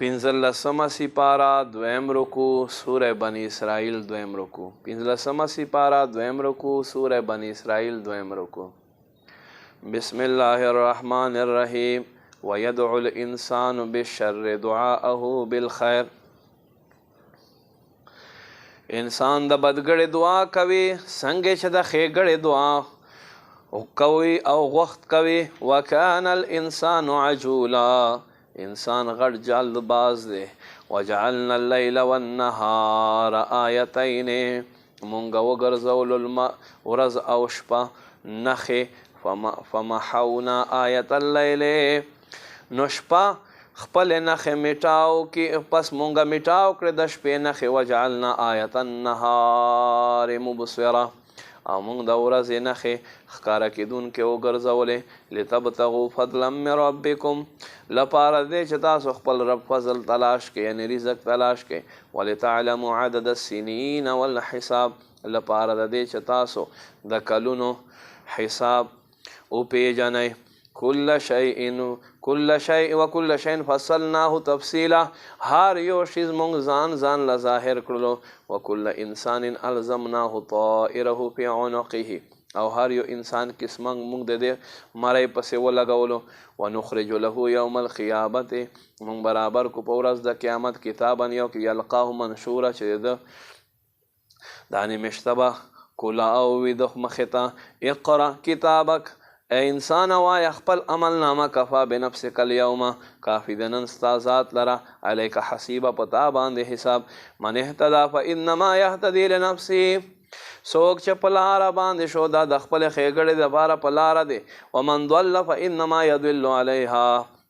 پنځلسمه سپاره دویم رکوع سوره بنی اسرائیل دویم رکوع. پنځلسمه سپاره دویم رکوع سوره بنی اسرائیل دویم رکوع. بسم الله الرحمن الرحیم ويدعو الانسان بالشر دعاءه بالخير. انسان د بدګړې دعا کوي څنګه چې د ښېګړې دعا کوي او غوښت کوي. وکان الانسان عجولا، انسان غټ جلد باز دی. وجعلنا الليل والنهار آیتین، مونږ وګرځولو ورځ او شپه نښې. فمحونا آیت اللیل، نو شپه خپل نښې میټاو کې پس مونږه میټاو کړې د شپې نښې. وجعلنا آیت النهار مبصره، او مونږ د ورځې نښې ښکاره کېدونکې وګرځولې. لتبتغوا فضلا من ربکم، لپاره دې چې تاسو خپل رب فضل تلاش کړئ یعنې رزق تلاش کړئ. ولتعلموا عدد السنین والحساب، لپاره د دې چې تاسو د کلونو حساب وپېژنئ. كل شيء وكل شيء فصلناه تفصيلا، هر یو شیز مونږ ځان له ظاهر کړلو. وكل انسان الزمناه طائره في عنقه، او هر یو انسان قسمه مونږ د دې مرۍ پسې ولګولو. ونخرج له یوم القیامت، مونږ برابر کو په ورځ د قیامت کتابا یو کې یلقاه منشورا چې د دانې مشتبه کولا او وي د مخې ته. اقرا کتابک، ای انسان وایه خپل عمل نامه. کفا بنفسک الیوم، کافي د نن ستا ذات لره. علیک حسیبه، په تا باندې حساب. من اهتدا فانما یهتدي لنفسه، څوک چې په لاره باندې شو دا د خپلې ښېګړې دپاره په لاره دی. ومن ضل فانما یضل علیها،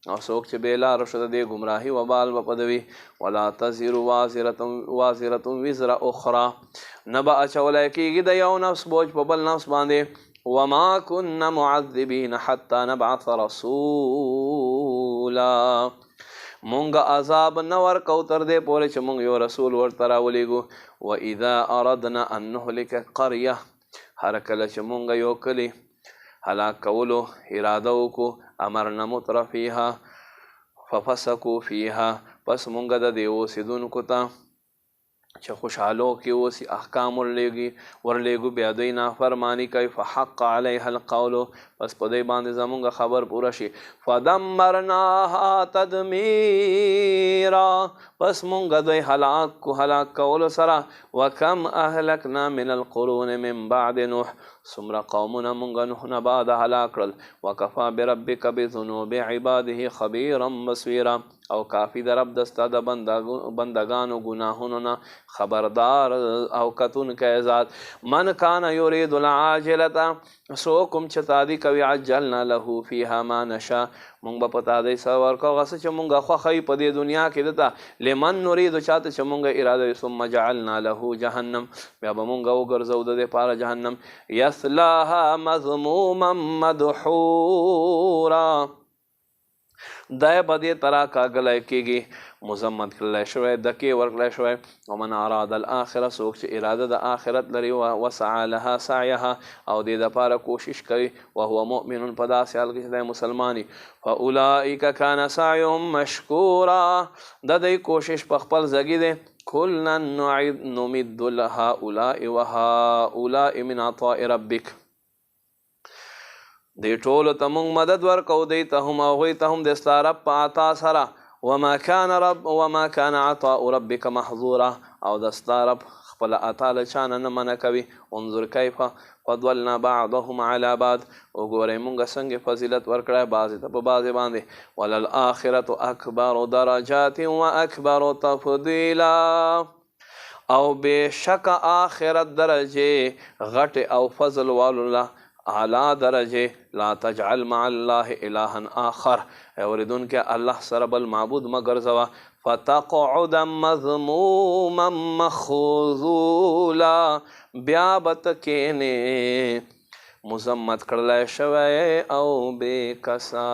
او څوک چې بې لاره شو د دې ګمراهي وبال به په ده وي. ولا تزر وازرة وزر اخرى، نه به اچولی کېږي د یو نفس بوج په بل نفس باندې. وما كنا معذبين حتى نبعث رسولا، مونږ عذاب نه ورکو تر دې پورې چې مونږ یو رسول ورته راولېږو. واذا اردنا ان نهلك قريه، هر کله چې مونږ یو کلی هلاک کولو اراده وکړو. امرنا مترفیها ففسقوا فیها، پس مونږ د دې اوسېدونکو ته چې خوشحالو کې اوسي احکام ورلیږو بیا دوی نافرماني کوي. فحق علیها القول، پس په دوی باندې زمونږ خبر پوره شي. فدمرناها تدمیرا، پس مونږ دوی هلاک کولو سره. وکم اهلکنا من القرون من بعد نوح، څومره قومونه مونږ نوح نه بعد هلاک کړل. وکفا بربک بذنوب عباده خبیرا بصیرا، او کافی د رب دستا د بندگانو ګناهونو نه خبردار او کتونکی ذات. من کان یرید العاجلة، څوک چې تادي کوي عجلنا له فیها ما نشاء، مونږ به په تادۍ سره ورکوو هغه څه چې مونږ خوښه وي په دې دنیا کې دته. لمن نرید، چاته چې مونږ اراده وي. ثم جعلنا له جهنم، بیا به مونږ وګرځو د دې پاره جهنم. یصلاها مذموما مدحورا، دی به دې طرح کاږلی کېږي مذمت کړلی شوی دکې ورکړلی شوی. ومن اراد الاخره، څوک چې اراده د آخرت لري. وسعى لها سعیها، او دې دپاره کوشش کوي. وهو مؤمن، په داسې حال کې چې دی مسلمان وي. فاولئک کان سعیهم مشکورا، د دوی کوشش په خپل ځګي دی. کلا نمد هؤلاء وهؤلاء من عطاء ربک، دی ټولو ته مونږ مدد ورکو، دی ته هم هغوی ته هم د ستا رب په عطا سره. وما كان عطاء ربک محظورا، او د ستا رب خپله عطا له چا نه منع کوي. انظر کیف فضلنا بعضهم على بعض، وګورئ مونږ څنګه فضیلت ورکړی بعضې ته په بعضې باندې. وللآخرة اکبر درجات واکبر تفضیلا، او بېشکه آخرت درجې غټې او فضل والو له اعلی درجه. لا تجعل مع الله الها آخر، اوریدونکي الله سره بل معبود مه ګرځوه. فتقعد مذموما مخذولا، بیا به ته کښېنې مذمت کړلی شوی او بې کسه.